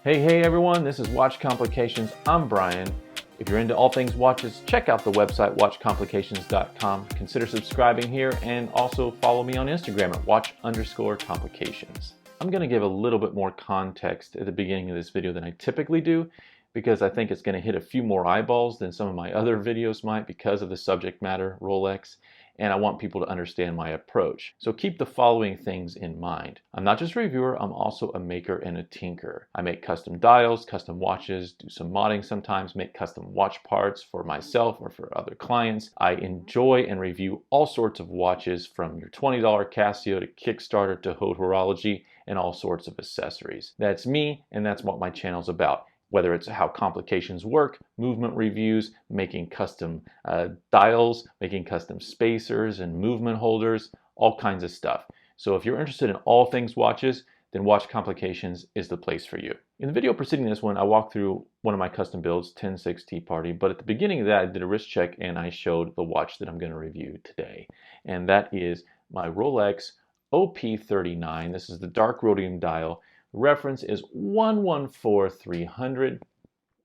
Hey everyone, this is Watch Complications. I'm Brian. If you're into all things watches, check out the website watchcomplications.com. Consider subscribing here and also follow me on Instagram at watch_complications. I'm going to give a little bit more context at the beginning of this video than I typically do because I think it's going to hit a few more eyeballs than some of my other videos might because of the subject matter, Rolex, and I want people to understand my approach. So keep the following things in mind. I'm not just a reviewer, I'm also a maker and a tinker. I make custom dials, custom watches, do some modding sometimes, make custom watch parts for myself or for other clients. I enjoy and review all sorts of watches from your $20 Casio to Kickstarter to haute horology and all sorts of accessories. That's me, and that's what my channel's about. Whether it's how complications work, movement reviews, making custom dials, making custom spacers and movement holders, all kinds of stuff. So if you're interested in all things watches, then Watch Complications is the place for you. In the video preceding this one, I walked through one of my custom builds, 106 Tea Party, but at the beginning of that, I did a wrist check and I showed the watch that I'm going to review today. And that is my Rolex OP39. This is the Dark Rhodium dial. Reference is 114300.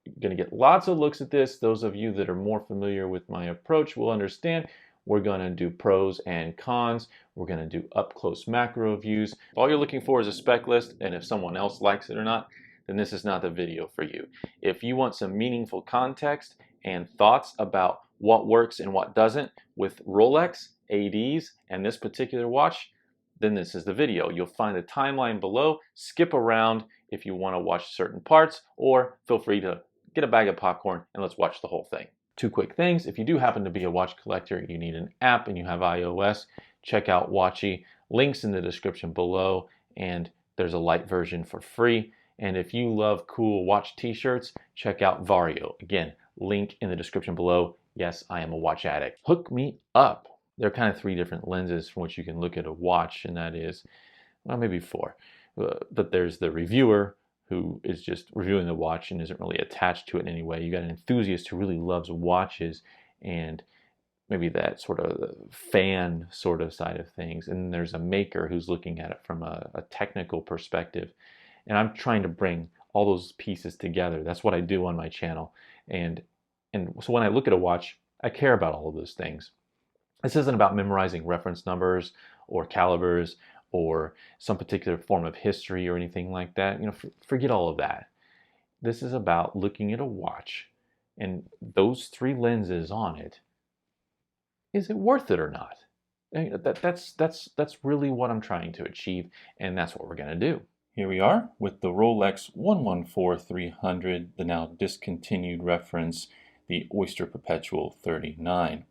You're going to get lots of looks at this. Those of you that are more familiar with my approach will understand. We're going to do pros and cons. We're going to do up close macro views. If all you're looking for is a spec list, and if someone else likes it or not, then this is not the video for you. If you want some meaningful context and thoughts about what works and what doesn't with Rolex, ADs, and this particular watch, then this is the video. You'll find the timeline below. Skip around if you want to watch certain parts, or feel free to get a bag of popcorn and let's watch the whole thing. Two quick things. If you do happen to be a watch collector, you need an app and you have iOS, check out Watchy. Links in the description below, and there's a light version for free. And if you love cool watch t-shirts, check out Vario. Again, link in the description below. Yes, I am a watch addict. Hook me up. There are kind of three different lenses from which you can look at a watch, and that is, well, maybe four. But there's the reviewer who is just reviewing the watch and isn't really attached to it in any way. You got an enthusiast who really loves watches and maybe that sort of fan sort of side of things. And then there's a maker who's looking at it from a technical perspective. And I'm trying to bring all those pieces together. That's what I do on my channel. And so when I look at a watch, I care about all of those things. This isn't about memorizing reference numbers or calibers or some particular form of history or anything like that. You know, forget all of that. This is about looking at a watch and those three lenses on it. Is it worth it or not? That's really what I'm trying to achieve, and that's what we're going to do. Here we are with the Rolex 114300, the now discontinued reference, the Oyster Perpetual 39.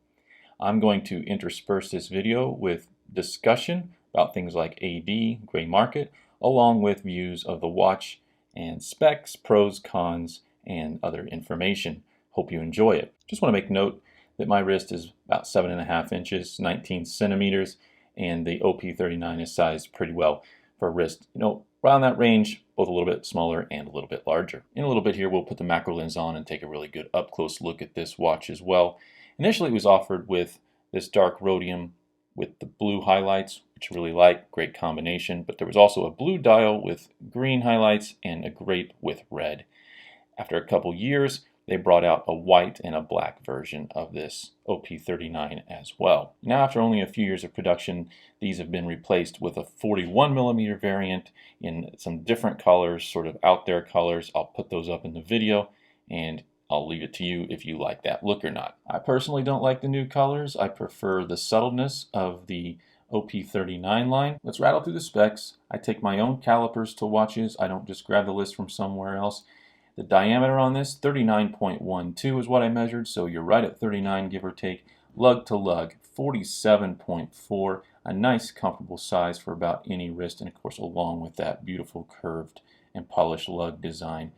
I'm going to intersperse this video with discussion about things like AD, gray market, along with views of the watch and specs, pros, cons, and other information. Hope you enjoy it. Just want to make note that my wrist is about 7.5 inches, 19 centimeters, and the OP39 is sized pretty well for a wrist. You know, around that range, both a little bit smaller and a little bit larger. In a little bit here, we'll put the macro lens on and take a really good up-close look at this watch as well. Initially, it was offered with this dark rhodium with the blue highlights, which I really like, great combination, but there was also a blue dial with green highlights and a grape with red. After a couple years, they brought out a white and a black version of this OP39 as well. Now, after only a few years of production, these have been replaced with a 41mm variant in some different colors, sort of out there colors. I'll put those up in the video, and I'll leave it to you if you like that look or not. I personally don't like the new colors. I prefer the subtleness of the OP39 line. Let's rattle through the specs. I take my own calipers to watches. I don't just grab the list from somewhere else. The diameter on this, 39.12 is what I measured, so you're right at 39, give or take. Lug to lug, 47.4, a nice comfortable size for about any wrist, and of course along with that beautiful curved and polished lug design.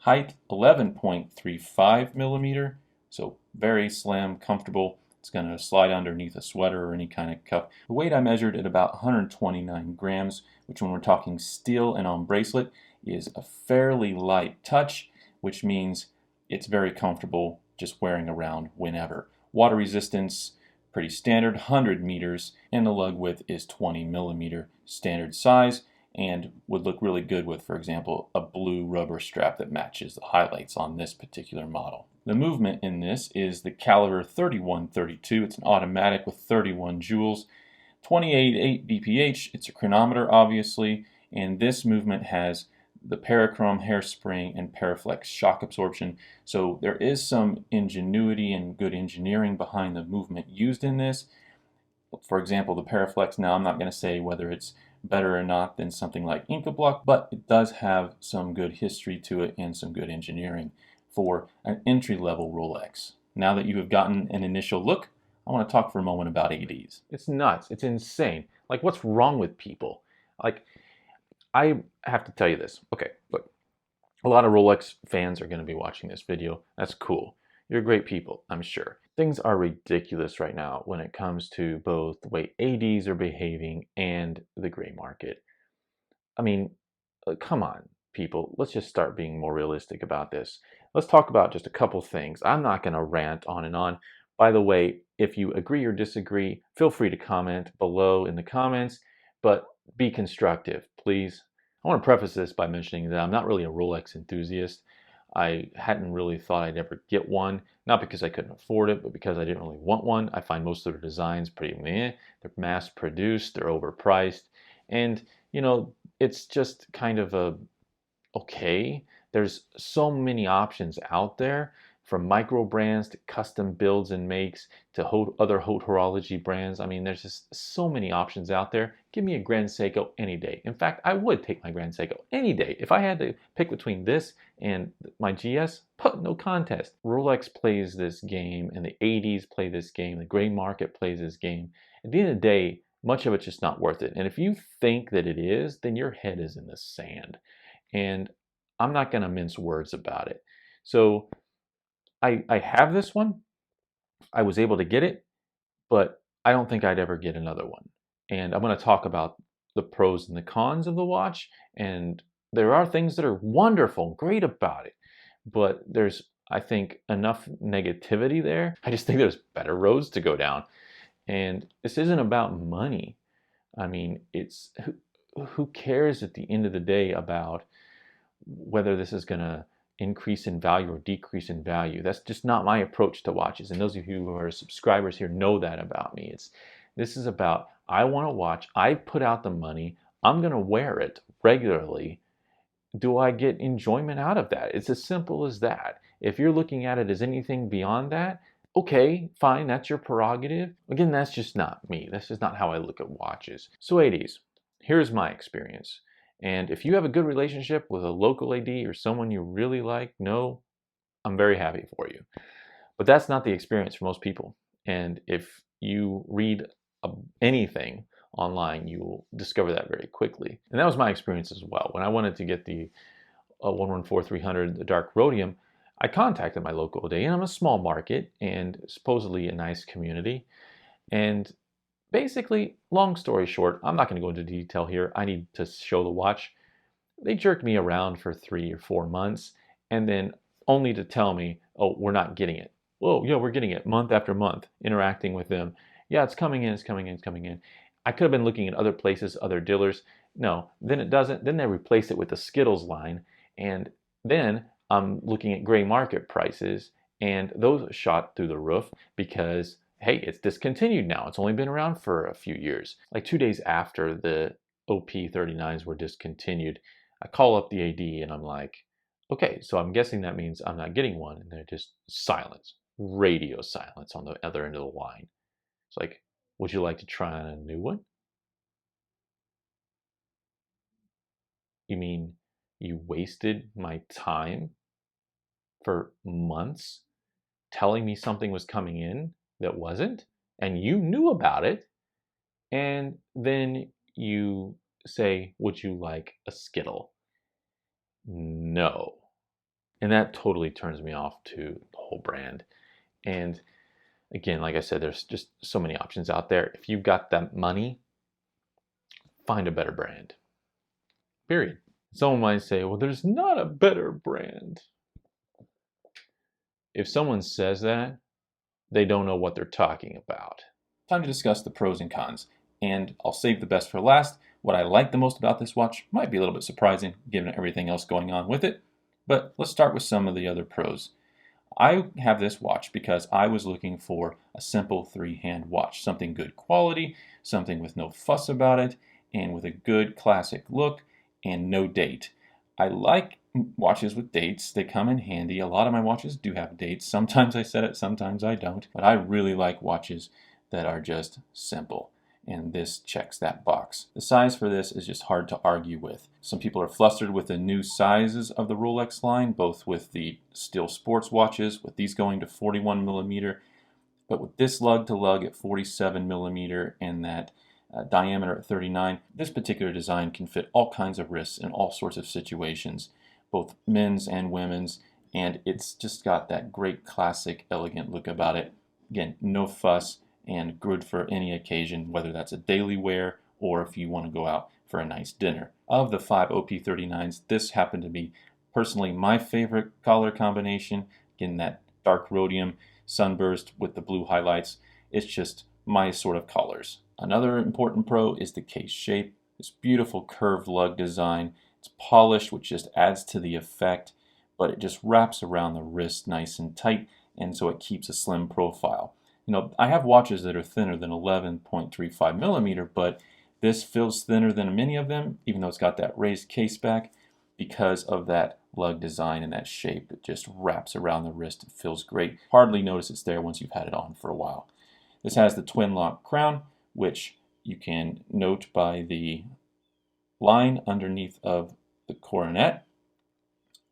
Height, 11.35 millimeter, so very slim, comfortable. It's going to slide underneath a sweater or any kind of cuff. The weight I measured at about 129 grams, which when we're talking steel and on bracelet is a fairly light touch, which means it's very comfortable just wearing around whenever. Water resistance, pretty standard, 100 meters, and the lug width is 20 millimeter, standard size. and would look really good with, for example, a blue rubber strap that matches the highlights on this particular model. The movement in this is the caliber 3132. It's an automatic with 31 joules, 28.8 BPH. It's a chronometer, obviously, and this movement has the parachrome hairspring and Paraflex shock absorption. So there is some ingenuity and good engineering behind the movement used in this. For example, the Paraflex, now I'm not going to say whether it's better or not than something like Inca Block, but it does have some good history to it and some good engineering for an entry-level Rolex. Now that you have gotten an initial look, I want to talk for a moment about ADs. It's nuts. It's insane. Like, what's wrong with people? Like, I have to tell you this. Okay, look, a lot of Rolex fans are going to be watching this video. That's cool. You're great people, I'm sure. Things are ridiculous right now when it comes to both the way ADs are behaving and the gray market. I mean, come on, people. Let's just start being more realistic about this. Let's talk about just a couple things. I'm not going to rant on and on. By the way, if you agree or disagree, feel free to comment below in the comments, but be constructive, please. I want to preface this by mentioning that I'm not really a Rolex enthusiast. I hadn't really thought I'd ever get one, not because I couldn't afford it, but because I didn't really want one. I find most of their designs pretty meh. They're mass produced, they're overpriced, and you know, it's just kind of a okay. There's so many options out there, from micro brands to custom builds and makes to other haute horology brands. I mean, there's just so many options out there. Give me a Grand Seiko any day. In fact, I would take my Grand Seiko any day. If I had to pick between this and my GS, no contest. Rolex plays this game, and the 80s play this game, the gray market plays this game. At the end of the day, much of it's just not worth it. And if you think that it is, then your head is in the sand. And I'm not going to mince words about it. So I have this one. I was able to get it, but I don't think I'd ever get another one. And I'm going to talk about the pros and the cons of the watch. And there are things that are wonderful, great about it, but there's, I think, enough negativity there. I just think there's better roads to go down. And this isn't about money. I mean, it's who cares at the end of the day about whether this is going to increase in value or decrease in value. That's just not my approach to watches. And those of you who are subscribers here know that about me. This is about, I want to watch, I put out the money, I'm going to wear it regularly. Do I get enjoyment out of that? It's as simple as that. If you're looking at it as anything beyond that, okay, fine, that's your prerogative. Again, that's just not me. That's just not how I look at watches. So ADs, here's my experience. And if you have a good relationship with a local AD or someone you really like, no, I'm very happy for you. But that's not the experience for most people. And if you read anything online, you will discover that very quickly. And that was my experience as well. When I wanted to get the 114-300, the Dark Rhodium, I contacted my local AD, and I'm a small market and supposedly a nice community. And basically, long story short, I'm not going to go into detail here. I need to show the watch. They jerked me around for 3 or 4 months, and then only to tell me, oh, we're not getting it. Oh, yeah, we're getting it month after month, interacting with them. Yeah, it's coming in, it's coming in, it's coming in. I could have been looking at other places, other dealers. No, then it doesn't. Then they replace it with the Skittles line, and then I'm looking at gray market prices, and those shot through the roof because hey, it's discontinued now. It's only been around for a few years. Like 2 days after the OP39s were discontinued, I call up the AD and I'm like, okay, so I'm guessing that means I'm not getting one. And they're just silence, radio silence on the other end of the line. It's like, would you like to try on a new one? You mean you wasted my time for months telling me something was coming in that wasn't, and you knew about it, and then you say, would you like a Skittle? No. And that totally turns me off to the whole brand. And again, like I said, there's just so many options out there. If you've got that money, find a better brand. Period. Someone might say, well, there's not a better brand. If someone says that, they don't know what they're talking about. Time to discuss the pros and cons. And I'll save the best for last. What I like the most about this watch might be a little bit surprising given everything else going on with it, but let's start with some of the other pros. I have this watch because I was looking for a simple three-hand watch, something good quality, something with no fuss about it, and with a good classic look and no date. I like watches with dates. They come in handy. A lot of my watches do have dates. Sometimes I set it, sometimes I don't, but I really like watches that are just simple. And this checks that box. The size for this is just hard to argue with. Some people are flustered with the new sizes of the Rolex line, both with the still sports watches, with these going to 41 millimeter, but with this lug to lug at 47 millimeter and that diameter at 39, this particular design can fit all kinds of wrists in all sorts of situations, both men's and women's, and it's just got that great classic elegant look about it. Again, no fuss, and good for any occasion, whether that's a daily wear or if you want to go out for a nice dinner. Of the 5 OP39s, this happened to be personally my favorite color combination. Again, that dark rhodium sunburst with the blue highlights. It's just my sort of colors. Another important pro is the case shape. This beautiful curved lug design. It's polished, which just adds to the effect, but it just wraps around the wrist nice and tight, and so it keeps a slim profile. You know, I have watches that are thinner than 11.35 millimeter, but this feels thinner than many of them, even though it's got that raised case back, because of that lug design and that shape. It just wraps around the wrist. It feels great. Hardly notice it's there once you've had it on for a while. This has the twin lock crown, which you can note by the line underneath of the coronet,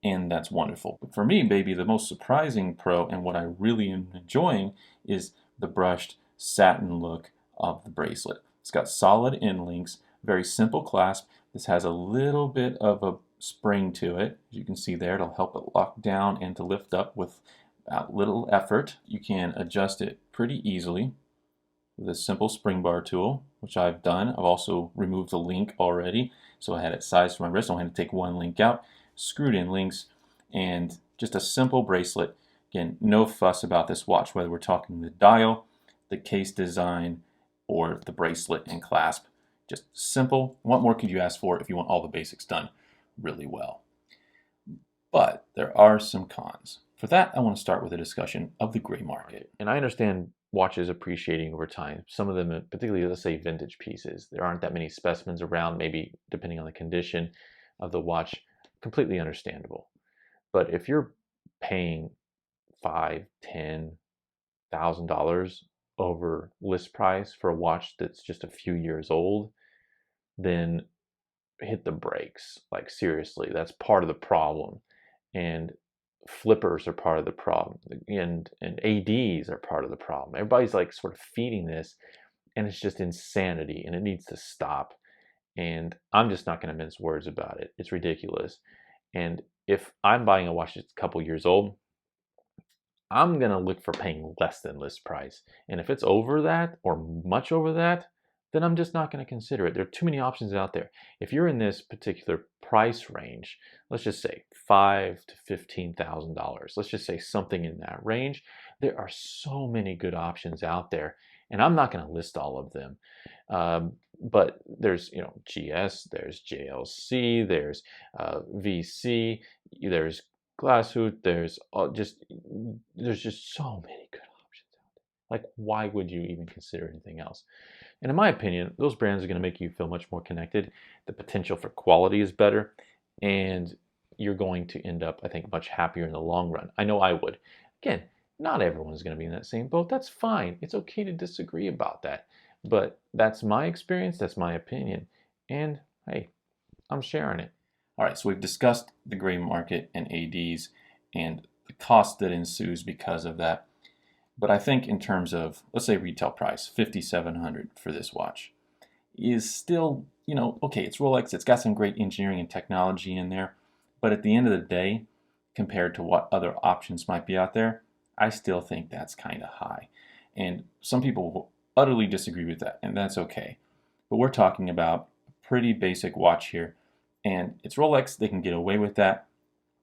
and that's wonderful. But for me, baby, the most surprising pro and what I really am enjoying is the brushed satin look of the bracelet. It's got solid end links, very simple clasp. This has a little bit of a spring to it. As you can see there, it'll help it lock down and to lift up with little effort. You can adjust it pretty easily with a simple spring bar tool, which I've done. I've also removed the link already, so I had it sized for my wrist. I only had to take one link out, screwed in links, and just a simple bracelet. Again, no fuss about this watch, whether we're talking the dial, the case design, or the bracelet and clasp. Just simple. What more could you ask for if you want all the basics done really well? But there are some cons. For that, I want to start with a discussion of the gray market. And I understand watches appreciating over time. Some of them, particularly, let's say, vintage pieces. There aren't that many specimens around, maybe depending on the condition of the watch. Completely understandable. But if you're paying $5,000, $10,000 over list price for a watch that's just a few years old, then hit the brakes. Like, seriously, that's part of the problem. And flippers are part of the problem, and ADs are part of the problem. Everybody's like sort of feeding this, and it's just insanity, and it needs to stop. And I'm just not going to mince words about it. It's ridiculous. And if I'm buying a watch that's a couple years old, I'm going to look for paying less than list price. And if it's over that or much over that, then I'm just not going to consider it. There are too many options out there. If you're in this particular price range, let's just say $5,000 to $15,000, let's just say something in that range, there are so many good options out there. And I'm not going to list all of them. But there's, GS, there's JLC, there's VC, there's Glasshoot, there's just so many good options out there. Like, why would you even consider anything else? And in my opinion, those brands are going to make you feel much more connected. The potential for quality is better, and you're going to end up, I think, much happier in the long run. I know I would. Again, not everyone's going to be in that same boat. That's fine. It's okay to disagree about that. But that's my experience, that's my opinion, and hey, I'm sharing it. All right, so we've discussed the gray market and ADs and the cost that ensues because of that. But I think in terms of, let's say, retail price, $5,700 for this watch is still, okay, it's Rolex, it's got some great engineering and technology in there, but at the end of the day, compared to what other options might be out there, I still think that's kind of high. And some people will utterly disagree with that, and that's okay. But we're talking about a pretty basic watch here, and it's Rolex, they can get away with that,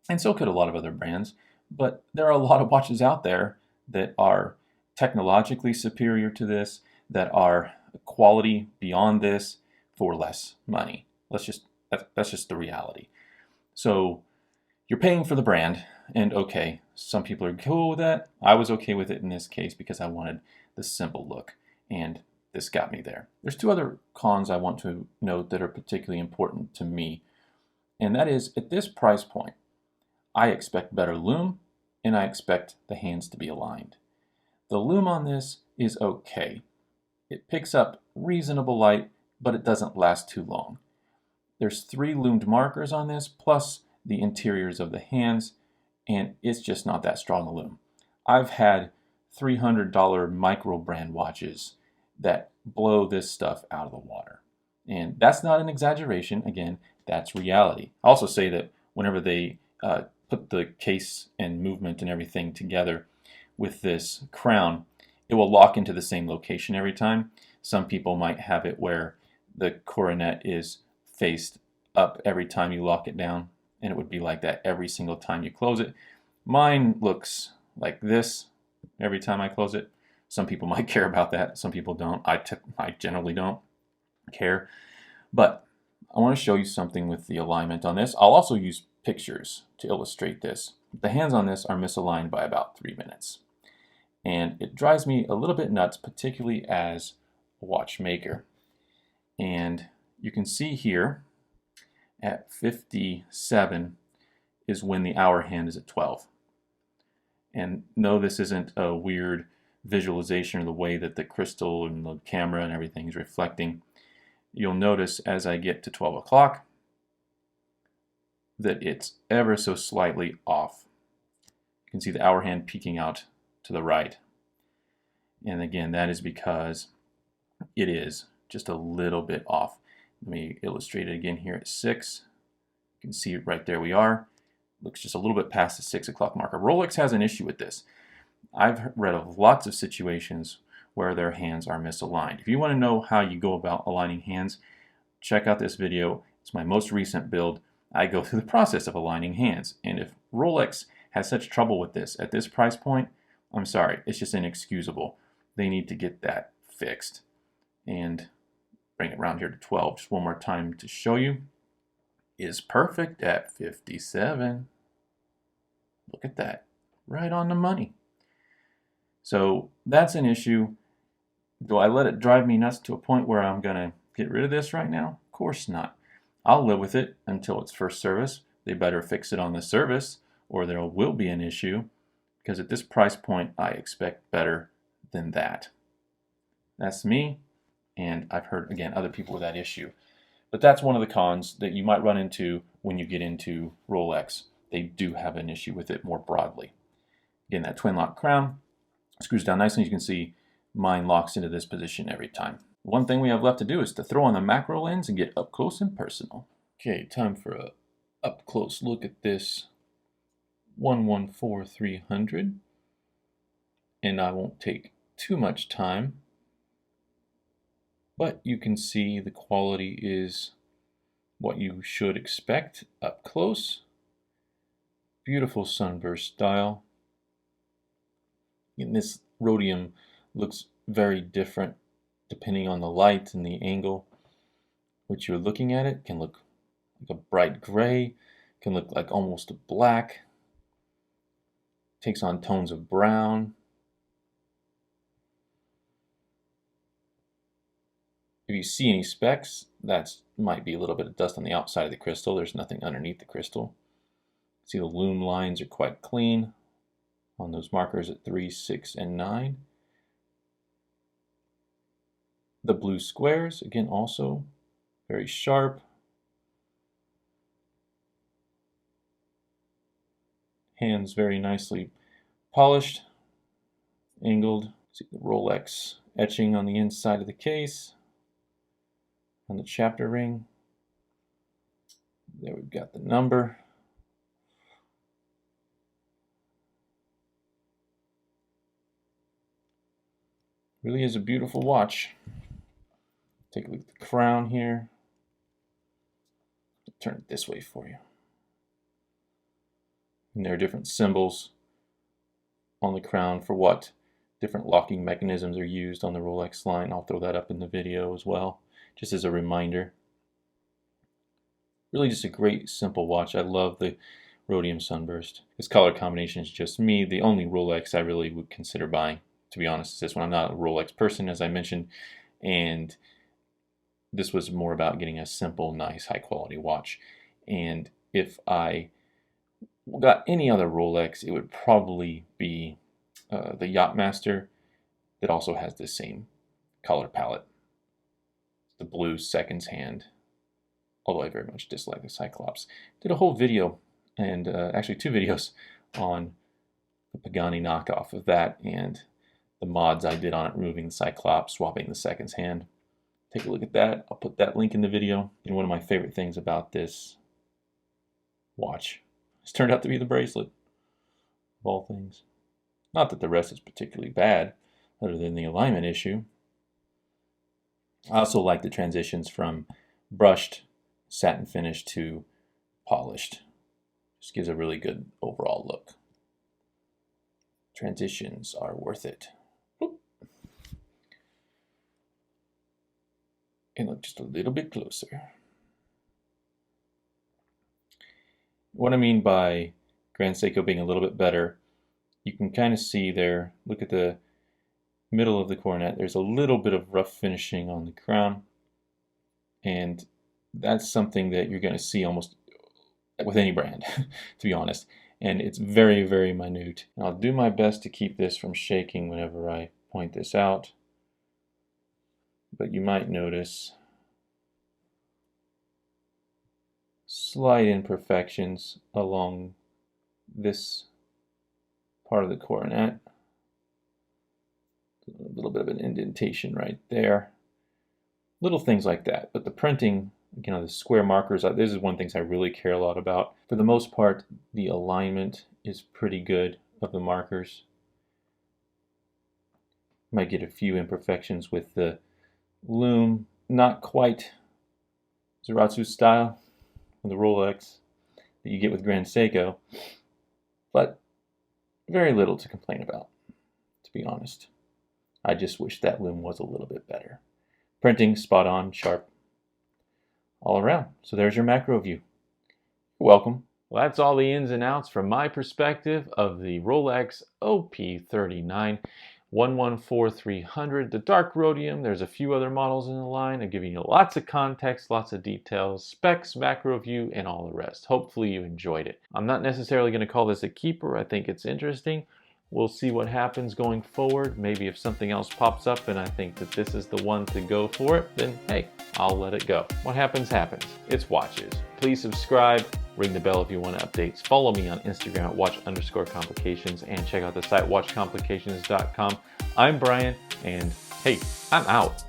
and so could a lot of other brands. But there are a lot of watches out there that are technologically superior to this, that are quality beyond this, for less money. That's just the reality. So you're paying for the brand, and okay, some people are cool with that. I was okay with it in this case because I wanted the simple look, and this got me there. There's two other cons I want to note that are particularly important to me, and that is at this price point, I expect better lume, and I expect the hands to be aligned. The lume on this is okay. It picks up reasonable light, but it doesn't last too long. There's 3 lumed markers on this, plus the interiors of the hands, and it's just not that strong a lume. I've had $300 micro brand watches that blow this stuff out of the water. And that's not an exaggeration. Again, that's reality. I also say that whenever they put the case and movement and everything together with this crown, it will lock into the same location every time. Some people might have it where the coronet is faced up every time you lock it down, and it would be like that every single time you close it. Mine looks like this every time I close it. Some people might care about that, some people don't. I generally don't care. But I want to show you something with the alignment on this. I'll also use pictures to illustrate this. The hands on this are misaligned by about 3 minutes. And it drives me a little bit nuts, particularly as a watchmaker. And you can see here at 57 is when the hour hand is at 12. And no, this isn't a weird visualization of the way that the crystal and the camera and everything is reflecting. You'll notice as I get to 12 o'clock that it's ever so slightly off. You can see the hour hand peeking out to the right. And again, that is because it is just a little bit off. Let me illustrate it again here at 6. You can see it right there we are. Looks just a little bit past the 6 o'clock marker. Rolex has an issue with this. I've read of lots of situations where their hands are misaligned. If you want to know how you go about aligning hands, check out this video. It's my most recent build. I go through the process of aligning hands. And if Rolex has such trouble with this at this price point, I'm sorry, it's just inexcusable. They need to get that fixed. And bring it around here to 12 just one more time to show you. Is perfect at 57. Look at that, right on the money. So that's an issue. Do I let it drive me nuts to a point where I'm gonna get rid of this right now? Of course not. I'll live with it until it's first service. They better fix it on the service or there will be an issue, because at this price point I expect better than that. That's me, and I've heard, again, other people with that issue. But that's one of the cons that you might run into when you get into Rolex. They do have an issue with it more broadly. Again, that twin lock crown screws down nicely. You can see mine locks into this position every time. One thing we have left to do is to throw on the macro lens and get up close and personal. Okay, time for a up close look at this 114-300. And I won't take too much time, but you can see the quality is what you should expect up close. Beautiful sunburst dial. And this rhodium looks very different depending on the light and the angle which you're looking at. It can look like a bright gray, can look like almost a black, takes on tones of brown. If you see any specks, that might be a little bit of dust on the outside of the crystal. There's nothing underneath the crystal. See, the lume lines are quite clean on those markers at 3, 6, and 9. The blue squares, again, also very sharp. Hands very nicely polished, angled. See the Rolex etching on the inside of the case. On the chapter ring, there we've got the number. Really is a beautiful watch. Take a look at the crown here. I'll turn it this way for you. And there are different symbols on the crown for what different locking mechanisms are used on the Rolex line. I'll throw that up in the video as well. just as a reminder. Really just a great, simple watch. I love the Rhodium Sunburst. This color combination is just me. The only Rolex I really would consider buying, to be honest, is this one. I'm not a Rolex person, as I mentioned, and this was more about getting a simple, nice, high-quality watch. And if I got any other Rolex, it would probably be the Yachtmaster that also has the same color palette. The blue seconds hand, although I very much dislike the Cyclops. Did a whole video, and actually 2 videos, on the Pagani knockoff of that and the mods I did on it, removing the Cyclops, swapping the seconds hand. Take a look at that. I'll put that link in the video. And one of my favorite things about this watch has turned out to be the bracelet, of all things. Not that the rest is particularly bad, other than the alignment issue. I also like the transitions from brushed satin finish to polished. Just gives a really good overall look. Transitions are worth it. And look just a little bit closer. What I mean by Grand Seiko being a little bit better, you can kind of see there, look at the middle of the coronet, there's a little bit of rough finishing on the crown, and that's something that you're going to see almost with any brand, to be honest, and it's very, very minute. And I'll do my best to keep this from shaking whenever I point this out, but you might notice slight imperfections along this part of the coronet. A little bit of an indentation right there. Little things like that. But the printing, you know, the square markers, this is one of the things I really care a lot about. For the most part, the alignment is pretty good of the markers. Might get a few imperfections with the lume. Not quite Zaratsu style with the Rolex that you get with Grand Seiko. But very little to complain about, to be honest. I just wish that lume was a little bit better. Printing, spot on, sharp, all around. So there's your macro view. You're welcome. Well, that's all the ins and outs from my perspective of the Rolex OP39 114300, the Dark Rhodium. There's a few other models in the line. I'm giving you lots of context, lots of details, specs, macro view, and all the rest. Hopefully you enjoyed it. I'm not necessarily going to call this a keeper. I think it's interesting. We'll see what happens going forward. Maybe if something else pops up and I think that this is the one to go for it, then hey, I'll let it go. What happens, happens. It's watches. Please subscribe, ring the bell if you want updates. Follow me on Instagram at watch_complications and check out the site watchcomplications.com. I'm Brian, and hey, I'm out.